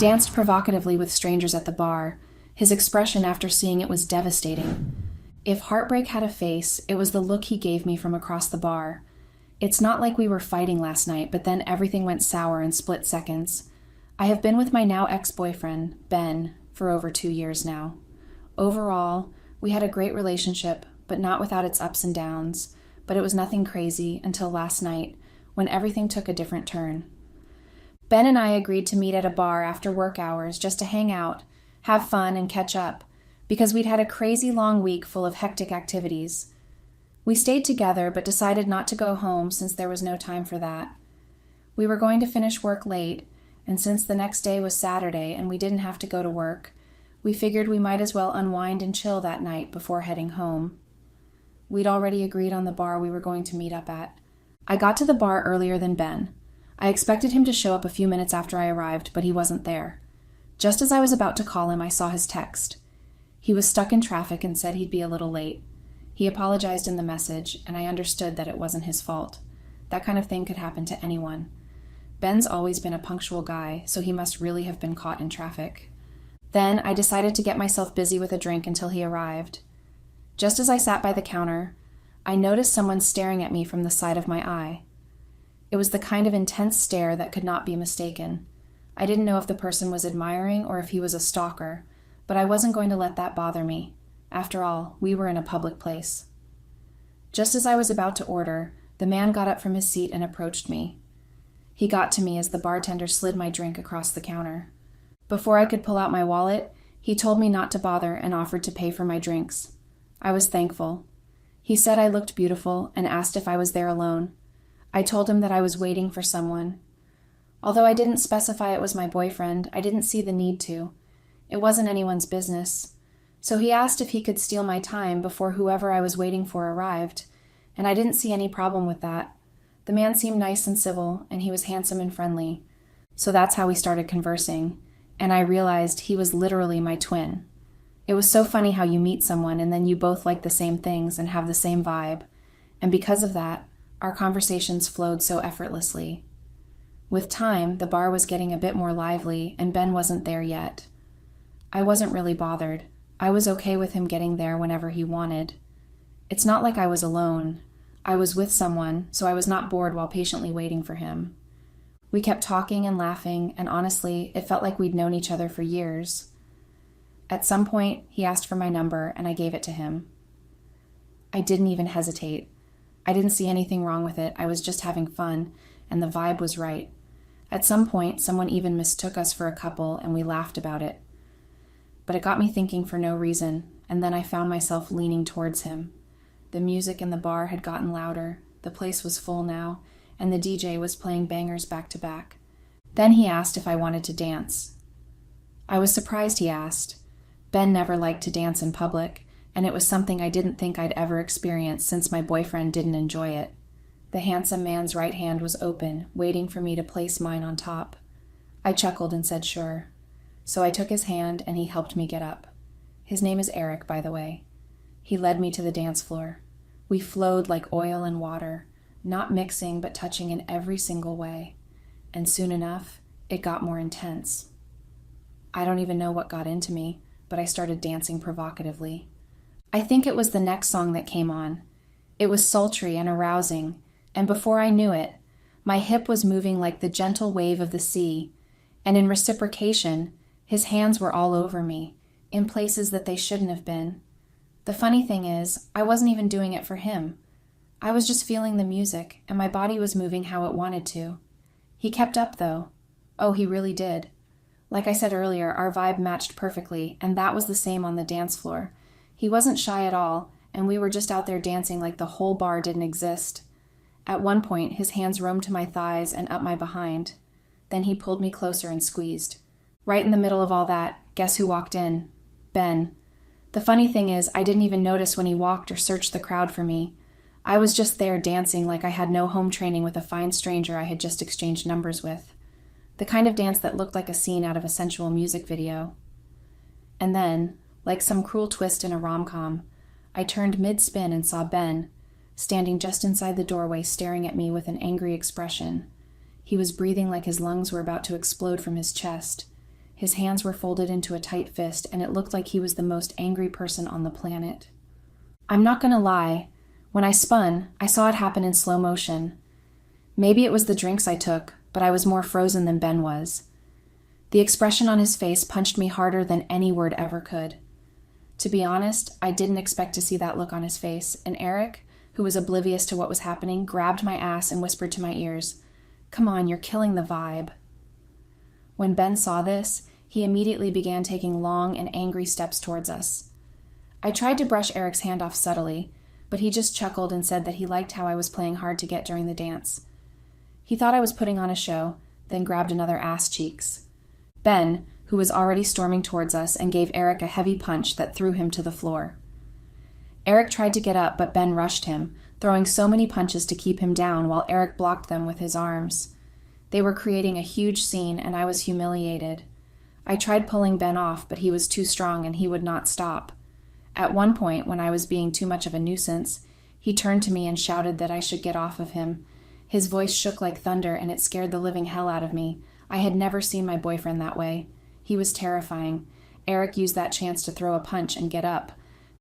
danced provocatively with strangers at the bar. His expression after seeing it was devastating. If heartbreak had a face, it was the look he gave me from across the bar. It's not like we were fighting last night, but then everything went sour in split seconds. I have been with my now ex-boyfriend, Ben, for over 2 years now. Overall, we had a great relationship, but not without its ups and downs. But it was nothing crazy until last night, when everything took a different turn. Ben and I agreed to meet at a bar after work hours just to hang out, have fun, and catch up, because we'd had a crazy long week full of hectic activities. We stayed together but decided not to go home since there was no time for that. We were going to finish work late, and since the next day was Saturday and we didn't have to go to work, we figured we might as well unwind and chill that night before heading home. We'd already agreed on the bar we were going to meet up at. I got to the bar earlier than Ben. I expected him to show up a few minutes after I arrived, but he wasn't there. Just as I was about to call him, I saw his text. He was stuck in traffic and said he'd be a little late. He apologized in the message, and I understood that it wasn't his fault. That kind of thing could happen to anyone. Ben's always been a punctual guy, so he must really have been caught in traffic. Then I decided to get myself busy with a drink until he arrived. Just as I sat by the counter, I noticed someone staring at me from the side of my eye. It was the kind of intense stare that could not be mistaken. I didn't know if the person was admiring or if he was a stalker, but I wasn't going to let that bother me. After all, we were in a public place. Just as I was about to order, the man got up from his seat and approached me. He got to me as the bartender slid my drink across the counter. Before I could pull out my wallet, he told me not to bother and offered to pay for my drinks. I was thankful. He said I looked beautiful and asked if I was there alone. I told him that I was waiting for someone. Although I didn't specify it was my boyfriend, I didn't see the need to. It wasn't anyone's business. So he asked if he could steal my time before whoever I was waiting for arrived, and I didn't see any problem with that. The man seemed nice and civil, and he was handsome and friendly. So that's how we started conversing, and I realized he was literally my twin. It was so funny how you meet someone and then you both like the same things and have the same vibe, and because of that, our conversations flowed so effortlessly. With time, the bar was getting a bit more lively, and Ben wasn't there yet. I wasn't really bothered. I was okay with him getting there whenever he wanted. It's not like I was alone. I was with someone, so I was not bored while patiently waiting for him. We kept talking and laughing, and honestly, it felt like we'd known each other for years. At some point, he asked for my number, and I gave it to him. I didn't even hesitate. I didn't see anything wrong with it. I was just having fun, and the vibe was right. At some point, someone even mistook us for a couple, and we laughed about it. But it got me thinking for no reason, and then I found myself leaning towards him. The music in the bar had gotten louder, the place was full now, and the DJ was playing bangers back to back. Then he asked if I wanted to dance. I was surprised he asked. Ben never liked to dance in public, and it was something I didn't think I'd ever experience since my boyfriend didn't enjoy it. The handsome man's right hand was open, waiting for me to place mine on top. I chuckled and said sure. So I took his hand and he helped me get up. His name is Eric, by the way. He led me to the dance floor. We flowed like oil and water, not mixing but touching in every single way. And soon enough, it got more intense. I don't even know what got into me, but I started dancing provocatively. I think it was the next song that came on. It was sultry and arousing, and before I knew it, my hip was moving like the gentle wave of the sea, and in reciprocation, his hands were all over me, in places that they shouldn't have been. The funny thing is, I wasn't even doing it for him. I was just feeling the music, and my body was moving how it wanted to. He kept up, though. Oh, he really did. Like I said earlier, our vibe matched perfectly, and that was the same on the dance floor. He wasn't shy at all, and we were just out there dancing like the whole bar didn't exist. At one point, his hands roamed to my thighs and up my behind. Then he pulled me closer and squeezed. Right in the middle of all that, guess who walked in? Ben. The funny thing is, I didn't even notice when he walked or searched the crowd for me. I was just there dancing like I had no home training with a fine stranger I had just exchanged numbers with. The kind of dance that looked like a scene out of a sensual music video. And then, like some cruel twist in a rom-com, I turned mid-spin and saw Ben, standing just inside the doorway staring at me with an angry expression. He was breathing like his lungs were about to explode from his chest. His hands were folded into a tight fist, and it looked like he was the most angry person on the planet. I'm not gonna lie. When I spun, I saw it happen in slow motion. Maybe it was the drinks I took, but I was more frozen than Ben was. The expression on his face punched me harder than any word ever could. To be honest, I didn't expect to see that look on his face, and Eric, who was oblivious to what was happening, grabbed my ass and whispered to my ears, "Come on, you're killing the vibe." When Ben saw this, he immediately began taking long and angry steps towards us. I tried to brush Eric's hand off subtly, but he just chuckled and said that he liked how I was playing hard to get during the dance. He thought I was putting on a show, then grabbed another ass cheeks. Ben, who was already storming towards us, and gave Eric a heavy punch that threw him to the floor. Eric tried to get up, but Ben rushed him, throwing so many punches to keep him down while Eric blocked them with his arms. They were creating a huge scene, and I was humiliated. I tried pulling Ben off, but he was too strong and he would not stop. At one point, when I was being too much of a nuisance, he turned to me and shouted that I should get off of him. His voice shook like thunder, and it scared the living hell out of me. I had never seen my boyfriend that way. He was terrifying. Eric used that chance to throw a punch and get up.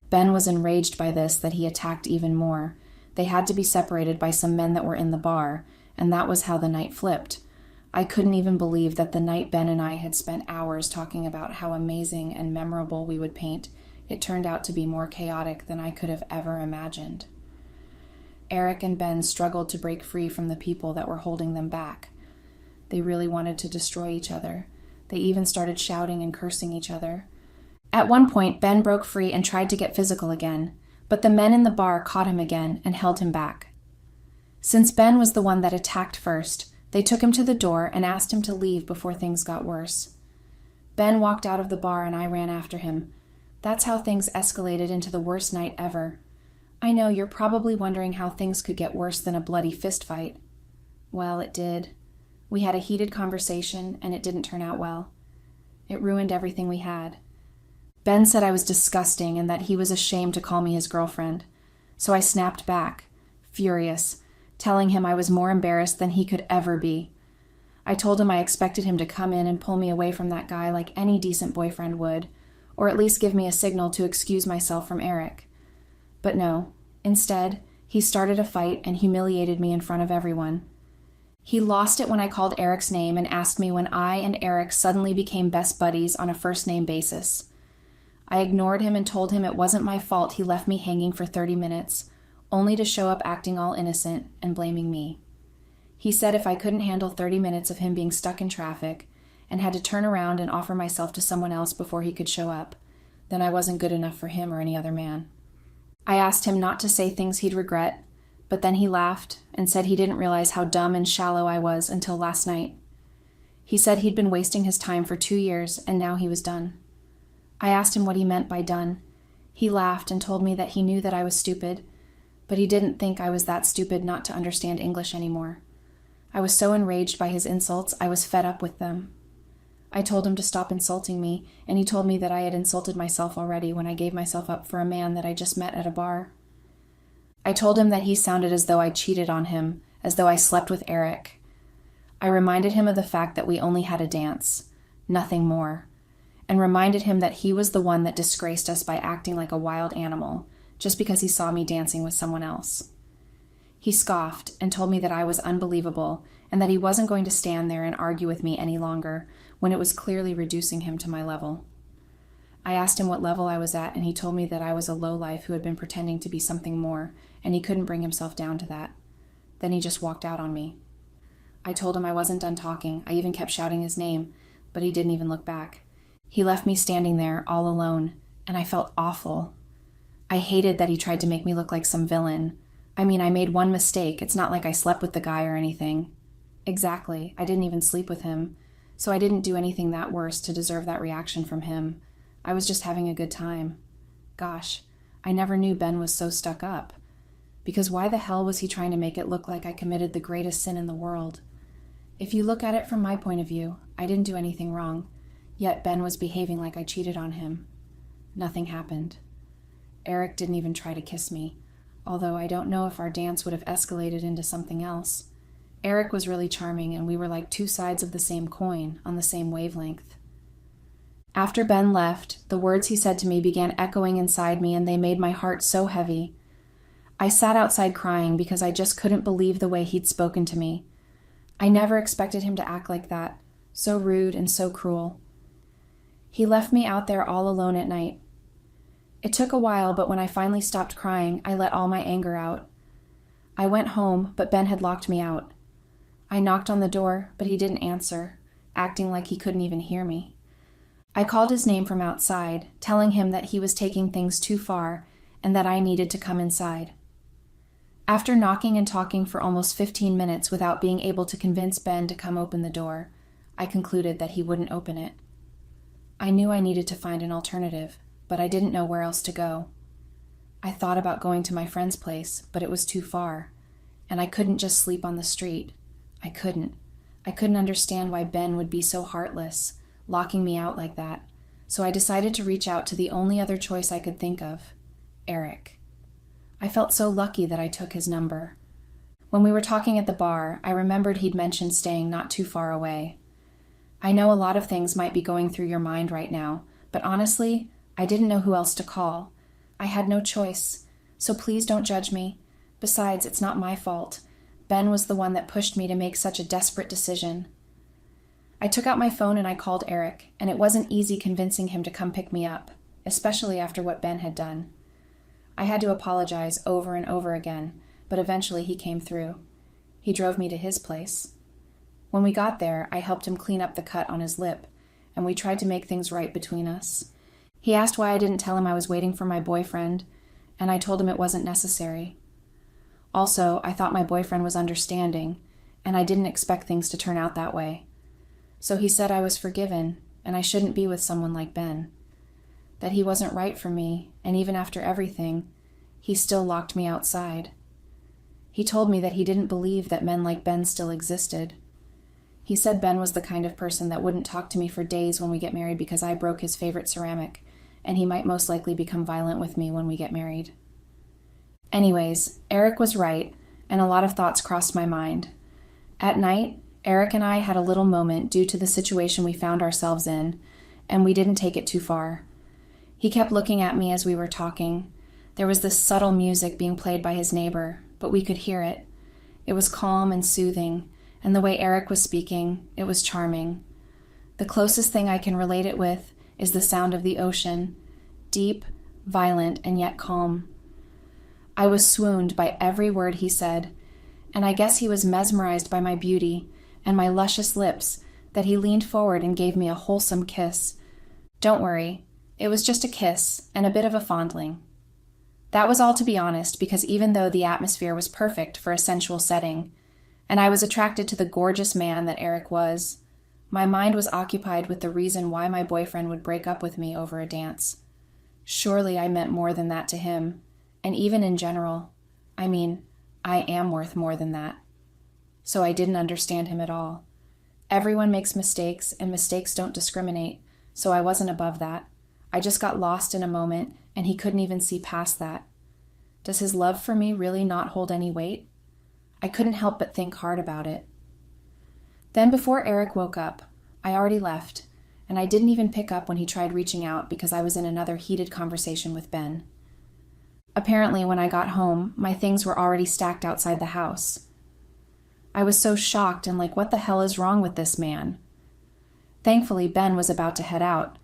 Ben was enraged by this that he attacked even more. They had to be separated by some men that were in the bar, and that was how the night flipped. I couldn't even believe that the night Ben and I had spent hours talking about how amazing and memorable we would paint, it turned out to be more chaotic than I could have ever imagined. Eric and Ben struggled to break free from the people that were holding them back. They really wanted to destroy each other. They even started shouting and cursing each other. At one point, Ben broke free and tried to get physical again, but the men in the bar caught him again and held him back. Since Ben was the one that attacked first, they took him to the door and asked him to leave before things got worse. Ben walked out of the bar and I ran after him. That's how things escalated into the worst night ever. I know you're probably wondering how things could get worse than a bloody fist fight. Well, it did. We had a heated conversation, and it didn't turn out well. It ruined everything we had. Ben said I was disgusting and that he was ashamed to call me his girlfriend. So I snapped back, furious, telling him I was more embarrassed than he could ever be. I told him I expected him to come in and pull me away from that guy like any decent boyfriend would, or at least give me a signal to excuse myself from Eric. But no, instead, he started a fight and humiliated me in front of everyone. He lost it when I called Eric's name and asked me when I and Eric suddenly became best buddies on a first-name basis. I ignored him and told him it wasn't my fault he left me hanging for 30 minutes, only to show up acting all innocent and blaming me. He said if I couldn't handle 30 minutes of him being stuck in traffic and had to turn around and offer myself to someone else before he could show up, then I wasn't good enough for him or any other man. I asked him not to say things he'd regret, but then he laughed and said he didn't realize how dumb and shallow I was until last night. He said he'd been wasting his time for 2 years and now he was done. I asked him what he meant by done. He laughed and told me that he knew that I was stupid, but he didn't think I was that stupid not to understand English anymore. I was so enraged by his insults, I was fed up with them. I told him to stop insulting me, and he told me that I had insulted myself already when I gave myself up for a man that I just met at a bar. I told him that he sounded as though I cheated on him, as though I slept with Eric. I reminded him of the fact that we only had a dance, nothing more, and reminded him that he was the one that disgraced us by acting like a wild animal, just because he saw me dancing with someone else. He scoffed and told me that I was unbelievable and that he wasn't going to stand there and argue with me any longer when it was clearly reducing him to my level. I asked him what level I was at, and he told me that I was a lowlife who had been pretending to be something more, and he couldn't bring himself down to that. Then he just walked out on me. I told him I wasn't done talking. I even kept shouting his name, but he didn't even look back. He left me standing there all alone, and I felt awful. I hated that he tried to make me look like some villain. I mean, I made one mistake. It's not like I slept with the guy or anything. Exactly. I didn't even sleep with him. So I didn't do anything that worse to deserve that reaction from him. I was just having a good time. Gosh, I never knew Ben was so stuck up. Because why the hell was he trying to make it look like I committed the greatest sin in the world? If you look at it from my point of view, I didn't do anything wrong. Yet Ben was behaving like I cheated on him. Nothing happened. Eric didn't even try to kiss me, although I don't know if our dance would have escalated into something else. Eric was really charming, and we were like two sides of the same coin, on the same wavelength. After Ben left, the words he said to me began echoing inside me, and they made my heart so heavy. I sat outside crying because I just couldn't believe the way he'd spoken to me. I never expected him to act like that, so rude and so cruel. He left me out there all alone at night. It took a while, but when I finally stopped crying, I let all my anger out. I went home, but Ben had locked me out. I knocked on the door, but he didn't answer, acting like he couldn't even hear me. I called his name from outside, telling him that he was taking things too far and that I needed to come inside. After knocking and talking for almost 15 minutes without being able to convince Ben to come open the door, I concluded that he wouldn't open it. I knew I needed to find an alternative, but I didn't know where else to go. I thought about going to my friend's place, but it was too far, and I couldn't just sleep on the street. I couldn't understand why Ben would be so heartless, locking me out like that, so I decided to reach out to the only other choice I could think of, Eric. I felt so lucky that I took his number. When we were talking at the bar, I remembered he'd mentioned staying not too far away. I know a lot of things might be going through your mind right now, but honestly, I didn't know who else to call. I had no choice, so please don't judge me. Besides, it's not my fault. Ben was the one that pushed me to make such a desperate decision. I took out my phone and I called Eric, and it wasn't easy convincing him to come pick me up, especially after what Ben had done. I had to apologize over and over again, but eventually he came through. He drove me to his place. When we got there, I helped him clean up the cut on his lip, and we tried to make things right between us. He asked why I didn't tell him I was waiting for my boyfriend, and I told him it wasn't necessary. Also, I thought my boyfriend was understanding, and I didn't expect things to turn out that way. So he said I was forgiven, and I shouldn't be with someone like Ben. That he wasn't right for me, and even after everything, he still locked me outside. He told me that he didn't believe that men like Ben still existed. He said Ben was the kind of person that wouldn't talk to me for days when we get married because I broke his favorite ceramic, and he might most likely become violent with me when we get married. Anyways, Eric was right, and a lot of thoughts crossed my mind. At night, Eric and I had a little moment due to the situation we found ourselves in, and we didn't take it too far. He kept looking at me as we were talking. There was this subtle music being played by his neighbor, but we could hear it. It was calm and soothing, and the way Eric was speaking, it was charming. The closest thing I can relate it with is the sound of the ocean, deep, violent, and yet calm. I was swooned by every word he said, and I guess he was mesmerized by my beauty and my luscious lips that he leaned forward and gave me a wholesome kiss. Don't worry, it was just a kiss and a bit of a fondling. That was all, to be honest, because even though the atmosphere was perfect for a sensual setting, and I was attracted to the gorgeous man that Eric was, my mind was occupied with the reason why my boyfriend would break up with me over a dance. Surely I meant more than that to him, and even in general. I mean, I am worth more than that. So I didn't understand him at all. Everyone makes mistakes, and mistakes don't discriminate, so I wasn't above that. I just got lost in a moment, and he couldn't even see past that. Does his love for me really not hold any weight? I couldn't help but think hard about it. Then before Eric woke up, I already left, and I didn't even pick up when he tried reaching out because I was in another heated conversation with Ben. Apparently, when I got home, my things were already stacked outside the house. I was so shocked and like, what the hell is wrong with this man? Thankfully, Ben was about to head out.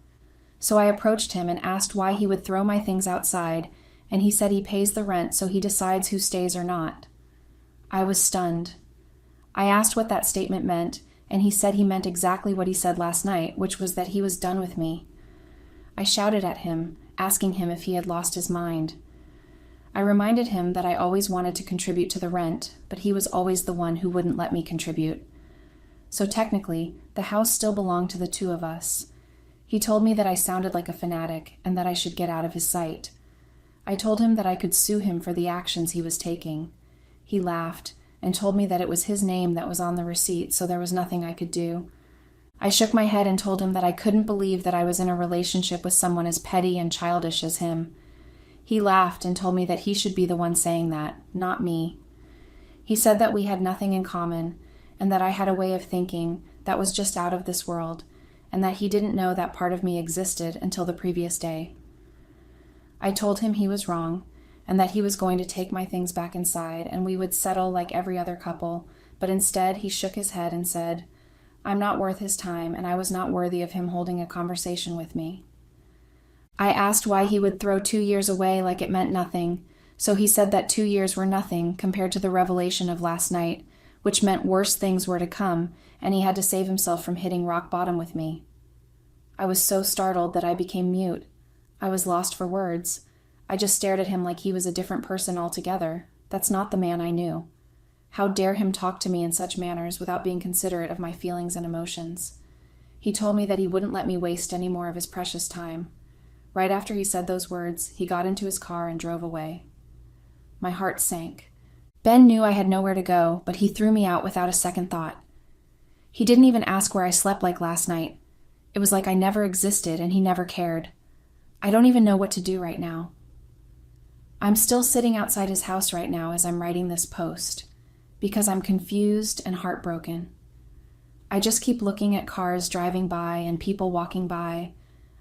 So I approached him and asked why he would throw my things outside, and he said he pays the rent so he decides who stays or not. I was stunned. I asked what that statement meant, and he said he meant exactly what he said last night, which was that he was done with me. I shouted at him, asking him if he had lost his mind. I reminded him that I always wanted to contribute to the rent, but he was always the one who wouldn't let me contribute. So technically, the house still belonged to the two of us. He told me that I sounded like a fanatic and that I should get out of his sight. I told him that I could sue him for the actions he was taking. He laughed and told me that it was his name that was on the receipt, so there was nothing I could do. I shook my head and told him that I couldn't believe that I was in a relationship with someone as petty and childish as him. He laughed and told me that he should be the one saying that, not me. He said that we had nothing in common and that I had a way of thinking that was just out of this world, and that he didn't know that part of me existed until the previous day. I told him he was wrong, and that he was going to take my things back inside and we would settle like every other couple, but instead he shook his head and said, "I'm not worth his time, and I was not worthy of him holding a conversation with me." I asked why he would throw 2 years away like it meant nothing, so he said that 2 years were nothing compared to the revelation of last night, which meant worse things were to come, and he had to save himself from hitting rock bottom with me. I was so startled that I became mute. I was lost for words. I just stared at him like he was a different person altogether. That's not the man I knew. How dare him talk to me in such manners without being considerate of my feelings and emotions? He told me that he wouldn't let me waste any more of his precious time. Right after he said those words, he got into his car and drove away. My heart sank. Ben knew I had nowhere to go, but he threw me out without a second thought. He didn't even ask where I slept like last night. It was like I never existed and he never cared. I don't even know what to do right now. I'm still sitting outside his house right now as I'm writing this post, because I'm confused and heartbroken. I just keep looking at cars driving by and people walking by.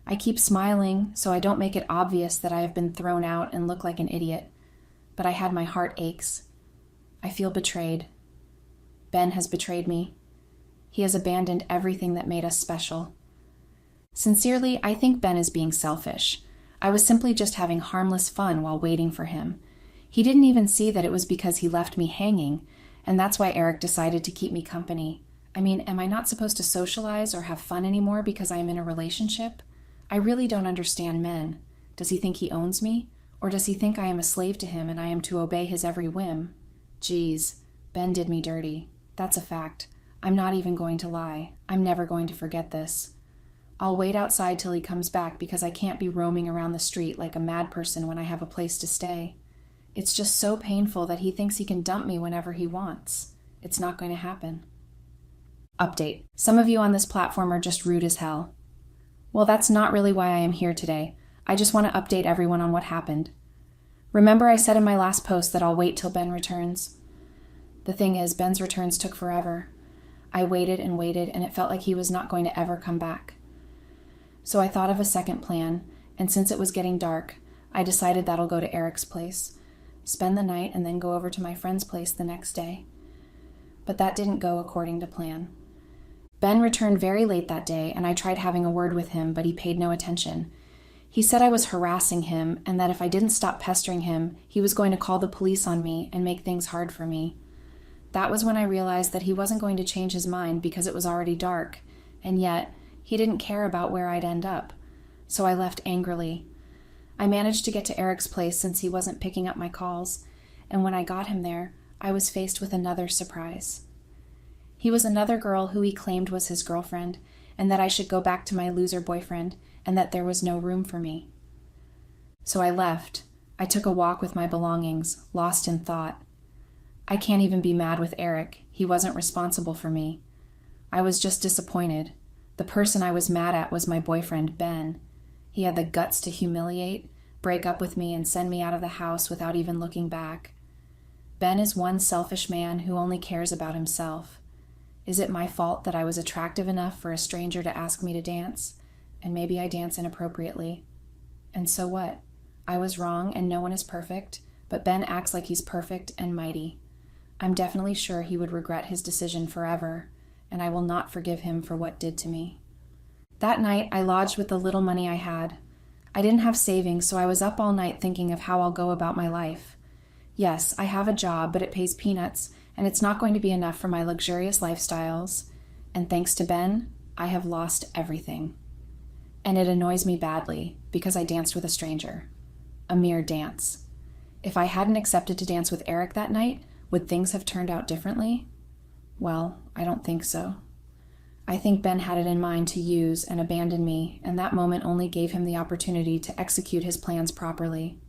I keep smiling so I don't make it obvious that I have been thrown out and look like an idiot, but my heart aches. I feel betrayed. Ben has betrayed me. He has abandoned everything that made us special. Sincerely, I think Ben is being selfish. I was simply just having harmless fun while waiting for him. He didn't even see that it was because he left me hanging, and that's why Eric decided to keep me company. I mean, am I not supposed to socialize or have fun anymore because I am in a relationship? I really don't understand men. Does he think he owns me? Or does he think I am a slave to him and I am to obey his every whim? Geez, Ben did me dirty. That's a fact. I'm not even going to lie. I'm never going to forget this. I'll wait outside till he comes back because I can't be roaming around the street like a mad person when I have a place to stay. It's just so painful that he thinks he can dump me whenever he wants. It's not going to happen. Update. Some of you on this platform are just rude as hell. Well, that's not really why I am here today. I just want to update everyone on what happened. Remember I said in my last post that I'll wait till Ben returns? The thing is, Ben's returns took forever. I waited, and it felt like he was not going to ever come back. So I thought of a second plan, and since it was getting dark, I decided that I'll go to Eric's place, spend the night, and then go over to my friend's place the next day. But that didn't go according to plan. Ben returned very late that day, and I tried having a word with him, but he paid no attention. He said I was harassing him, and that if I didn't stop pestering him, he was going to call the police on me and make things hard for me. That was when I realized that he wasn't going to change his mind because it was already dark, and yet he didn't care about where I'd end up. So I left angrily. I managed to get to Eric's place since he wasn't picking up my calls, and when I got him there, I was faced with another surprise. He was another girl who he claimed was his girlfriend, and that I should go back to my loser boyfriend, and that there was no room for me. So I left. I took a walk with my belongings, lost in thought. I can't even be mad with Eric. He wasn't responsible for me. I was just disappointed. The person I was mad at was my boyfriend, Ben. He had the guts to humiliate, break up with me, and send me out of the house without even looking back. Ben is one selfish man who only cares about himself. Is it my fault that I was attractive enough for a stranger to ask me to dance? And maybe I dance inappropriately. And so what? I was wrong and no one is perfect, but Ben acts like he's perfect and mighty. I'm definitely sure he would regret his decision forever, and I will not forgive him for what did to me. That night, I lodged with the little money I had. I didn't have savings, so I was up all night thinking of how I'll go about my life. Yes, I have a job, but it pays peanuts, and it's not going to be enough for my luxurious lifestyles. And thanks to Ben, I have lost everything. And it annoys me badly, because I danced with a stranger. A mere dance. If I hadn't accepted to dance with Eric that night, would things have turned out differently? Well, I don't think so. I think Ben had it in mind to use and abandon me, and that moment only gave him the opportunity to execute his plans properly.